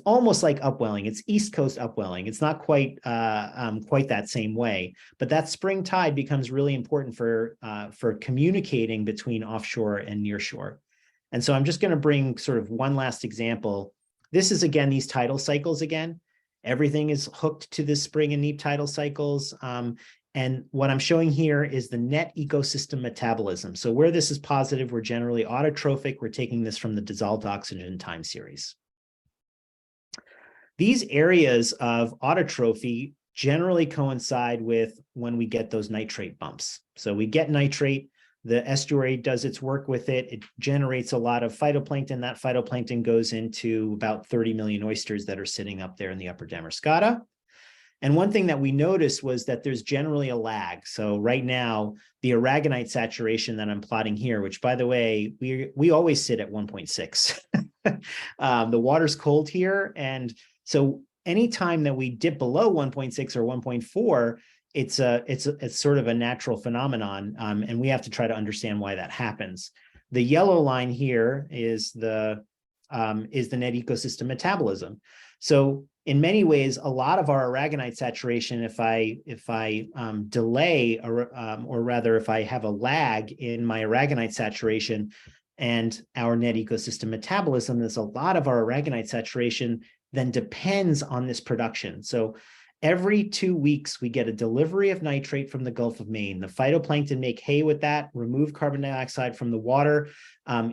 almost like upwelling. It's East Coast upwelling. It's not quite that same way, but that spring tide becomes really important for communicating between offshore and nearshore. And so I'm just going to bring sort of one last example. This is again these tidal cycles again. Everything is hooked to the spring and neap tidal cycles. And what I'm showing here is the net ecosystem metabolism. So where this is positive, we're generally autotrophic. We're taking this from the dissolved oxygen time series. These areas of autotrophy generally coincide with when we get those nitrate bumps. So we get nitrate, the estuary does its work with it. It generates a lot of phytoplankton. That phytoplankton goes into about 30 million oysters that are sitting up there in the upper Damariscotta. And one thing that we noticed was that there's generally a lag. So right now, the aragonite saturation that I'm plotting here, which by the way, we always sit at 1.6. The water's cold here. And so anytime that we dip below 1.6 or 1.4, it's sort of a natural phenomenon. And we have to try to understand why that happens. The yellow line here is the net ecosystem metabolism. So in many ways, a lot of our aragonite saturation, if I delay, or rather if I have a lag in my aragonite saturation and our net ecosystem metabolism, there's a lot of our aragonite saturation then depends on this production. So every 2 weeks, we get a delivery of nitrate from the Gulf of Maine. The phytoplankton make hay with that, remove carbon dioxide from the water,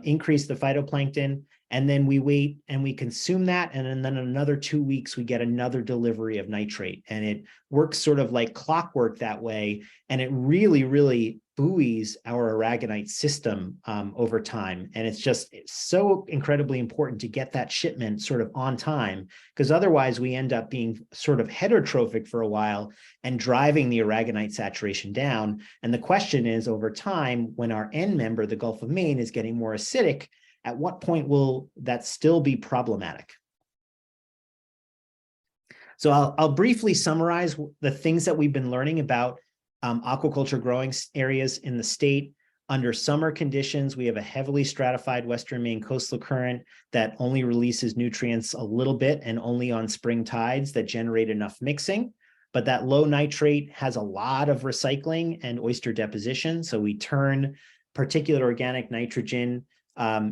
increase the phytoplankton. And then we wait and we consume that. And then in another 2 weeks, we get another delivery of nitrate. And it works sort of like clockwork that way. And it really, really buoys our aragonite system over time. And it's so incredibly important to get that shipment sort of on time, because otherwise we end up being sort of heterotrophic for a while and driving the aragonite saturation down. And the question is, over time, when our end member, the Gulf of Maine, is getting more acidic, at what point will that still be problematic? So I'll briefly summarize the things that we've been learning about aquaculture growing areas in the state. Under summer conditions, we have a heavily stratified Western Maine coastal current that only releases nutrients a little bit and only on spring tides that generate enough mixing. But that low nitrate has a lot of recycling and oyster deposition. So we turn particulate organic nitrogen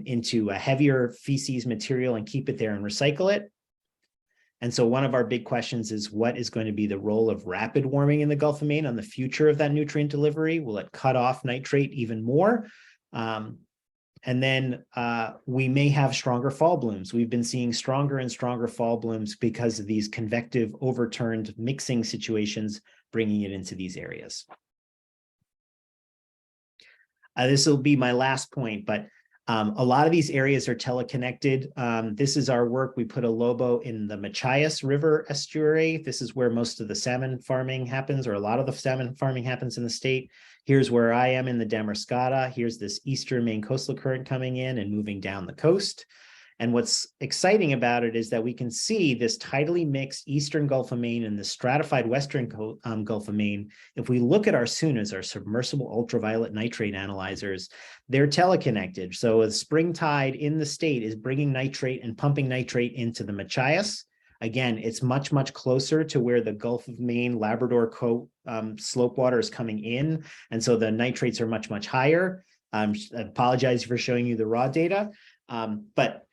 into a heavier feces material and keep it there and recycle it. And so one of our big questions is, what is going to be the role of rapid warming in the Gulf of Maine on the future of that nutrient delivery? Will it cut off nitrate even more? And then we may have stronger fall blooms. We've been seeing stronger and stronger fall blooms because of these convective overturned mixing situations, bringing it into these areas. This will be my last point, but a lot of these areas are teleconnected. This is our work. We put a lobo in the Machias River estuary. This is where most of the salmon farming happens, or a lot of the salmon farming happens in the state. Here's where I am in the Damariscotta. Here's this eastern Maine coastal current coming in and moving down the coast. And what's exciting about it is that we can see this tidally mixed eastern Gulf of Maine and the stratified western Gulf of Maine. If we look at our SUNAs, our submersible ultraviolet nitrate analyzers, they're teleconnected. So a spring tide in the state is bringing nitrate and pumping nitrate into the Machias. Again, it's much, much closer to where the Gulf of Maine Labrador slope water is coming in. And so the nitrates are much, much higher. I apologize for showing you the raw data, but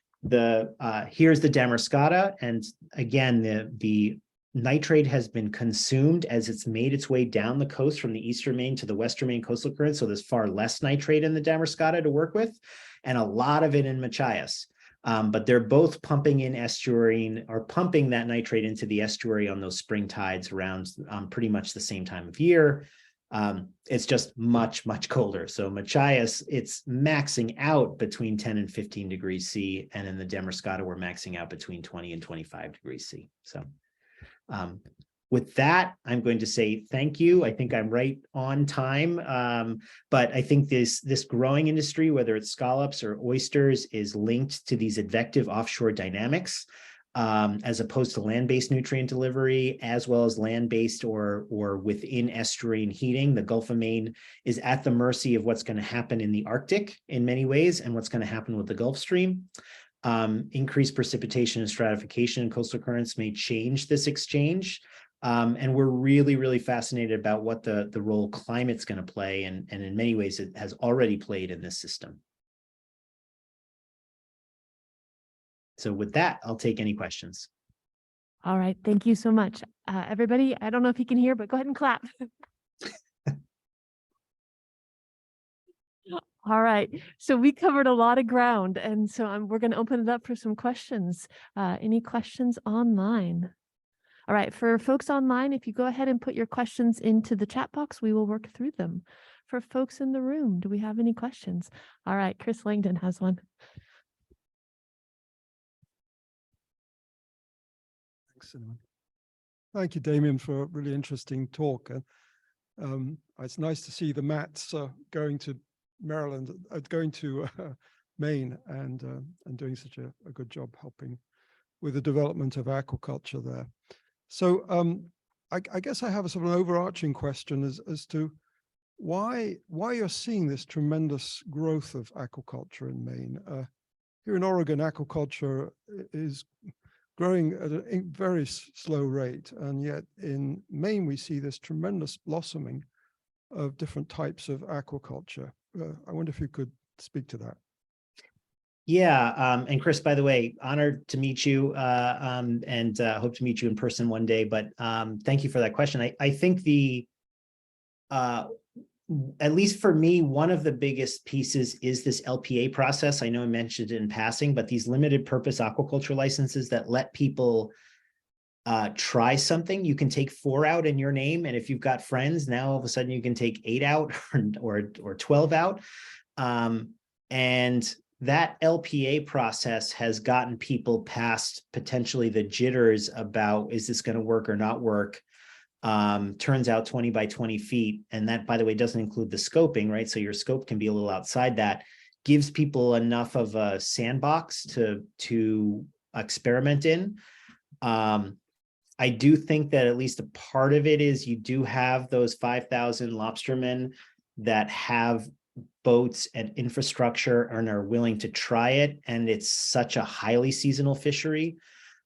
here's the Damariscotta, and again, the nitrate has been consumed as it's made its way down the coast from the eastern Maine to the western Maine coastal current. So there's far less nitrate in the Damariscotta to work with, and a lot of it in Machias. But they're both pumping in estuarine, or pumping that nitrate into the estuary on those spring tides around pretty much the same time of year. It's just much, much colder. So Machias, it's maxing out between 10 and 15 degrees C. And in the Damariscotta, we're maxing out between 20 and 25 degrees C. So with that, I'm going to say thank you. I think I'm right on time. But I think this growing industry, whether it's scallops or oysters, is linked to these advective offshore dynamics. As opposed to land-based nutrient delivery, as well as land-based or within estuarine heating. The Gulf of Maine is at the mercy of what's going to happen in the Arctic in many ways, and what's going to happen with the Gulf Stream. Increased precipitation and stratification in coastal currents may change this exchange. And we're really, really fascinated about what the role climate's going to play, and in many ways it has already played in this system. So with that, I'll take any questions. All right. Thank you so much. Everybody, I don't know if you can hear, but go ahead and clap. All right. So we covered a lot of ground. And so we're going to open it up for some questions. Any questions online? All right. For folks online, if you go ahead and put your questions into the chat box, we will work through them. For folks in the room, do we have any questions? All right. Chris Langdon has one. Thank you, Damian, for a really interesting talk. It's nice to see the Matts going to Maryland, going to Maine, and doing such a good job helping with the development of aquaculture there. So I guess I have a sort of an overarching question as to why you're seeing this tremendous growth of aquaculture in Maine. Here in Oregon, aquaculture is growing at a very slow rate, and yet in Maine we see this tremendous blossoming of different types of aquaculture. I wonder if you could speak to that. Yeah, and Chris, by the way, honored to meet you, and hope to meet you in person one day. But thank you for that question. I think at least for me, one of the biggest pieces is this LPA process. I know I mentioned it in passing, but these limited purpose aquaculture licenses that let people try something. You can take 4 out in your name, and if you've got friends, now all of a sudden you can take 8 out or 12 out. And that LPA process has gotten people past potentially the jitters about, is this going to work or not work? Turns out 20 by 20 feet. And that, by the way, doesn't include the scoping, right? So your scope can be a little outside that. Gives people enough of a sandbox to experiment in. I do think that at least a part of it is you do have those 5,000 lobstermen that have boats and infrastructure and are willing to try it. And it's such a highly seasonal fishery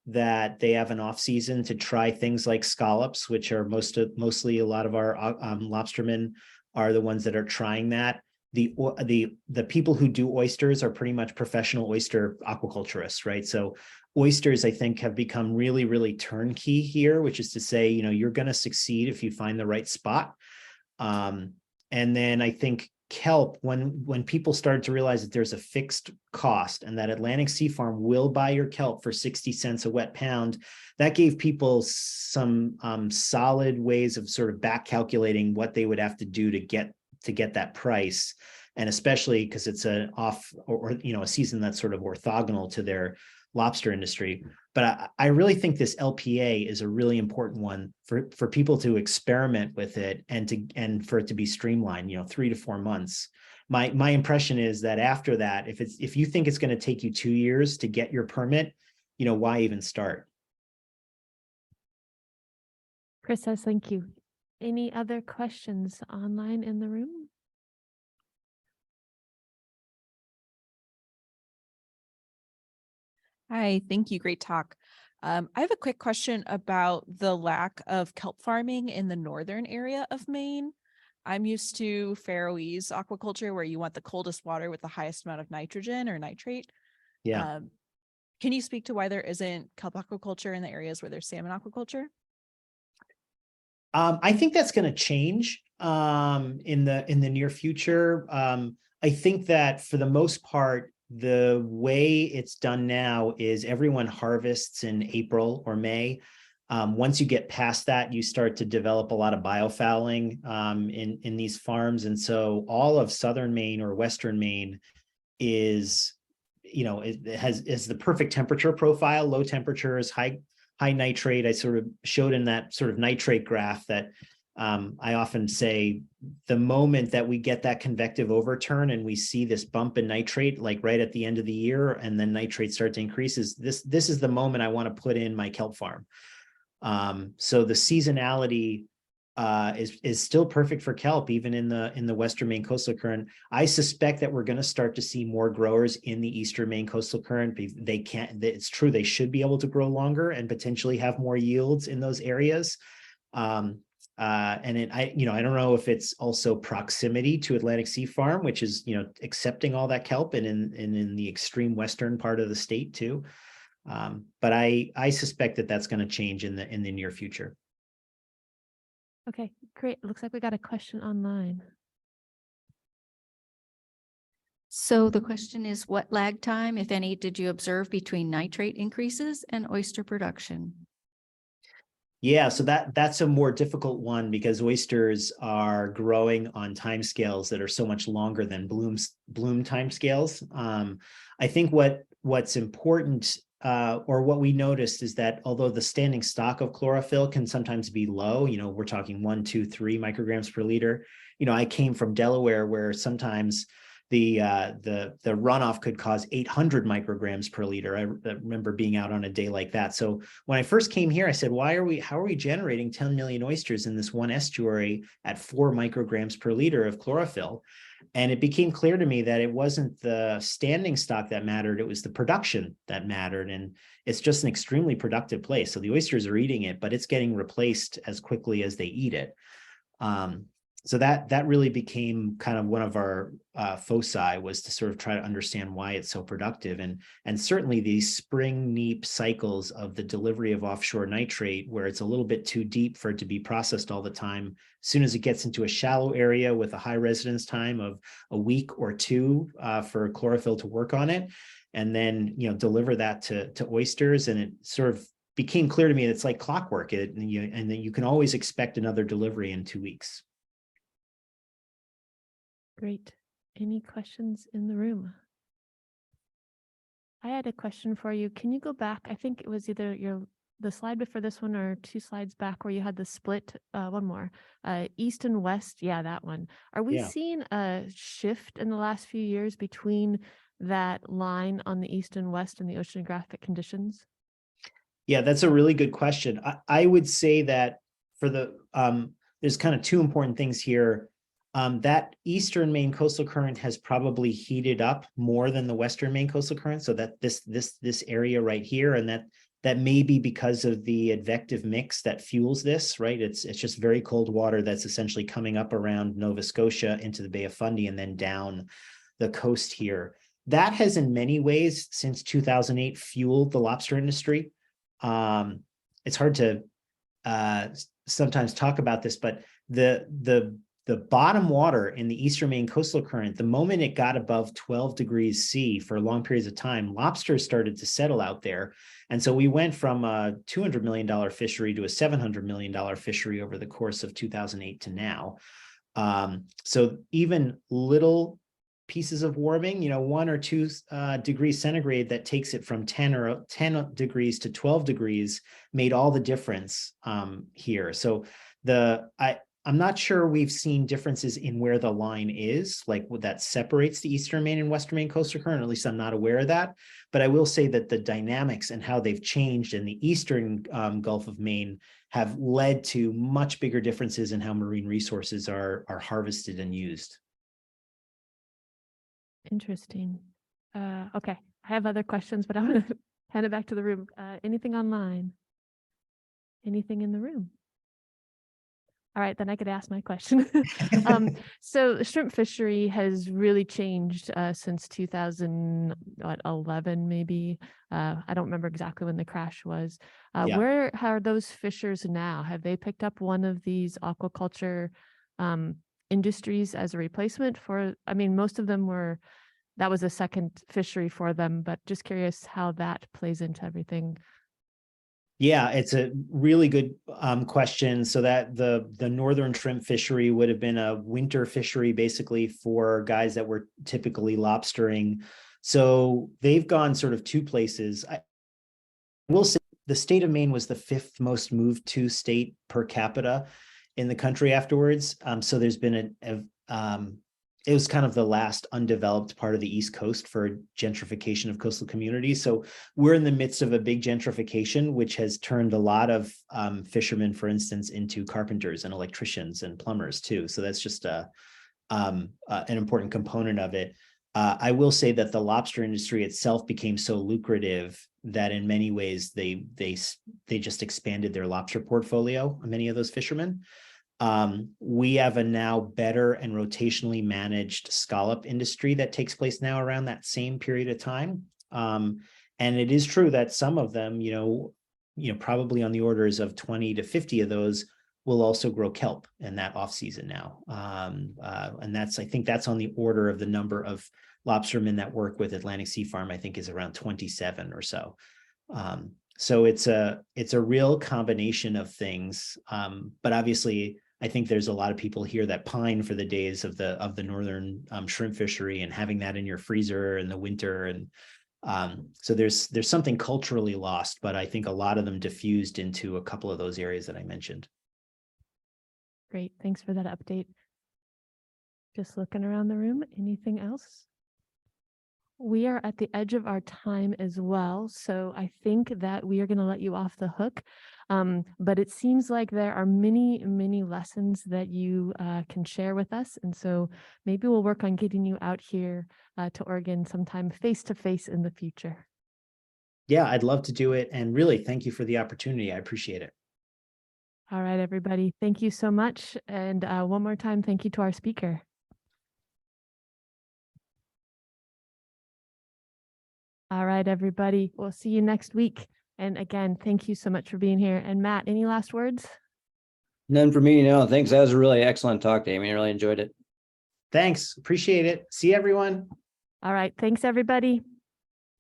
that they have an off season to try things like scallops, which are mostly a lot of our lobstermen are the ones that are trying that. The people who do oysters are pretty much professional oyster aquaculturists, right? So oysters, I think, have become really, really turnkey here, which is to say, you know, you're going to succeed if you find the right spot. And then I think kelp, when people started to realize that there's a fixed cost and that Atlantic Sea Farm will buy your kelp for 60 cents a wet pound, that gave people some solid ways of sort of back calculating what they would have to do to get that price. And especially because it's an off or you know, a season that's sort of orthogonal to their lobster industry. But I really think this LPA is a really important one for people to experiment with it and for it to be streamlined, you know, 3 to 4 months. My impression is that after that, if you think it's going to take you 2 years to get your permit, you know, why even start? Chris says, thank you. Any other questions online in the room? Hi, thank you. Great talk. I have a quick question about the lack of kelp farming in the northern area of Maine. I'm used to Faroese aquaculture where you want the coldest water with the highest amount of nitrogen or nitrate. Yeah. Can you speak to why there isn't kelp aquaculture in the areas where there's salmon aquaculture? I think that's going to change in the near future. I think that for the most part, the way it's done now is everyone harvests in April or May. Once you get past that, you start to develop a lot of biofouling in these farms. And so all of southern Maine or western Maine is, you know, it has the perfect temperature profile, low temperatures, high nitrate. I sort of showed in that sort of nitrate graph that I often say the moment that we get that convective overturn and we see this bump in nitrate, like right at the end of the year, and then nitrates start to increase, this is the moment I want to put in my kelp farm. So the seasonality is still perfect for kelp, even in the Western Maine coastal current. I suspect that we're going to start to see more growers in the Eastern Maine coastal current. It's true, they should be able to grow longer and potentially have more yields in those areas. I don't know if it's also proximity to Atlantic Sea Farm, which is, you know, accepting all that kelp, and in the extreme western part of the state too. But I suspect that that's going to change in the near future. Okay, great. Looks like we got a question online. So the question is, what lag time, if any, did you observe between nitrate increases and oyster production? Yeah, so that's a more difficult one because oysters are growing on timescales that are so much longer than bloom timescales. I think what's important or what we noticed is that although the standing stock of chlorophyll can sometimes be low, you know, we're talking 1, 2, 3 micrograms per liter. You know, I came from Delaware where sometimes the runoff could cause 800 micrograms per liter. I remember being out on a day like that. So when I first came here, I said, how are we generating 10 million oysters in this one estuary at 4 micrograms per liter of chlorophyll? And it became clear to me that it wasn't the standing stock that mattered, it was the production that mattered. And it's just an extremely productive place. So the oysters are eating it, but it's getting replaced as quickly as they eat it. So that really became kind of one of our foci, was to sort of try to understand why it's so productive. And certainly these spring neap cycles of the delivery of offshore nitrate, where it's a little bit too deep for it to be processed all the time. As soon as it gets into a shallow area with a high residence time of a week or two for chlorophyll to work on it, and then deliver that to oysters, and it sort of became clear to me that it's like clockwork. And then you can always expect another delivery in 2 weeks. Great. Any questions in the room? I had a question for you. Can you go back? I think it was either the slide before this one or 2 slides back where you had the split, one more, east and west. Yeah, that one. Are we seeing a shift in the last few years between that line on the east and west and the oceanographic conditions? Yeah, that's a really good question. I would say that for the, there's kind of 2 important things here. That eastern Maine coastal current has probably heated up more than the western Maine coastal current. So that this area right here, and that may be because of the advective mix that fuels this, right? It's just very cold water that's essentially coming up around Nova Scotia into the Bay of Fundy and then down the coast here. That has in many ways since 2008 fueled the lobster industry. It's hard to sometimes talk about this, but the bottom water in the eastern Maine coastal current, the moment it got above 12 degrees C for long periods of time, lobsters started to settle out there. And so we went from a $200 million fishery to a $700 million fishery over the course of 2008 to now. So even little pieces of warming, 1 or 2 degrees centigrade that takes it from 10 degrees to 12 degrees made all the difference here. So I'm not sure we've seen differences in where the line is, like that separates the eastern Maine and western Maine coastal current. At least I'm not aware of that. But I will say that the dynamics and how they've changed in the eastern Gulf of Maine have led to much bigger differences in how marine resources are harvested and used. Interesting. Okay, I have other questions, but I want to hand it back to the room. Anything online? Anything in the room? All right, then I could ask my question. So the shrimp fishery has really changed since 2011, maybe. I don't remember exactly when the crash was. Where are those fishers now? Have they picked up one of these aquaculture industries as a replacement for, I mean, most of them that was a second fishery for them, but just curious how that plays into everything. Yeah, it's a really good question. So that the northern shrimp fishery would have been a winter fishery, basically for guys that were typically lobstering. So they've gone sort of 2 places. I will say the state of Maine was the 5th most moved to state per capita in the country afterwards. So there's been it was kind of the last undeveloped part of the East Coast for gentrification of coastal communities. So we're in the midst of a big gentrification, which has turned a lot of fishermen, for instance, into carpenters and electricians and plumbers too. So that's just an important component of it. I will say that the lobster industry itself became so lucrative that in many ways they just expanded their lobster portfolio, many of those fishermen. We have a now better and rotationally managed scallop industry that takes place now around that same period of time. And it is true that some of them, probably on the orders of 20 to 50 of those will also grow kelp in that off season now. And I think that's on the order of the number of lobstermen that work with Atlantic Sea Farm, I think is around 27 or so. So it's a real combination of things. But obviously, I think there's a lot of people here that pine for the days of the northern shrimp fishery and having that in your freezer in the winter. And so there's something culturally lost, but I think a lot of them diffused into a couple of those areas that I mentioned. Great, thanks for that update. Just looking around the room, anything else? We are at the edge of our time as well, so I think that we are going to let you off the hook. But it seems like there are many, many lessons that you can share with us. And so maybe we'll work on getting you out here to Oregon sometime face-to-face in the future. Yeah, I'd love to do it. And really, thank you for the opportunity. I appreciate it. All right, everybody. Thank you so much. And one more time, thank you to our speaker. All right, everybody. We'll see you next week. And again, thank you so much for being here. And Matt, any last words? None for me. No, thanks. That was a really excellent talk, Damian. I really enjoyed it. Thanks. Appreciate it. See everyone. All right. Thanks, everybody.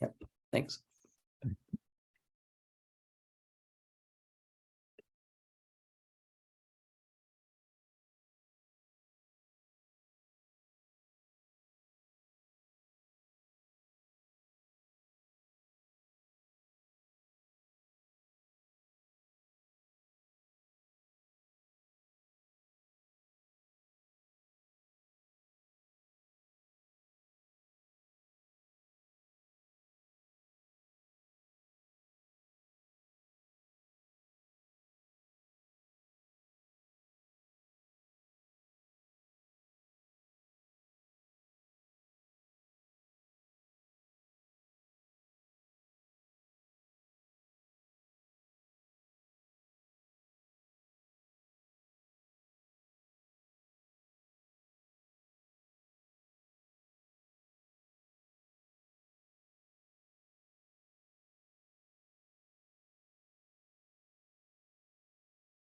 Yep. Thanks.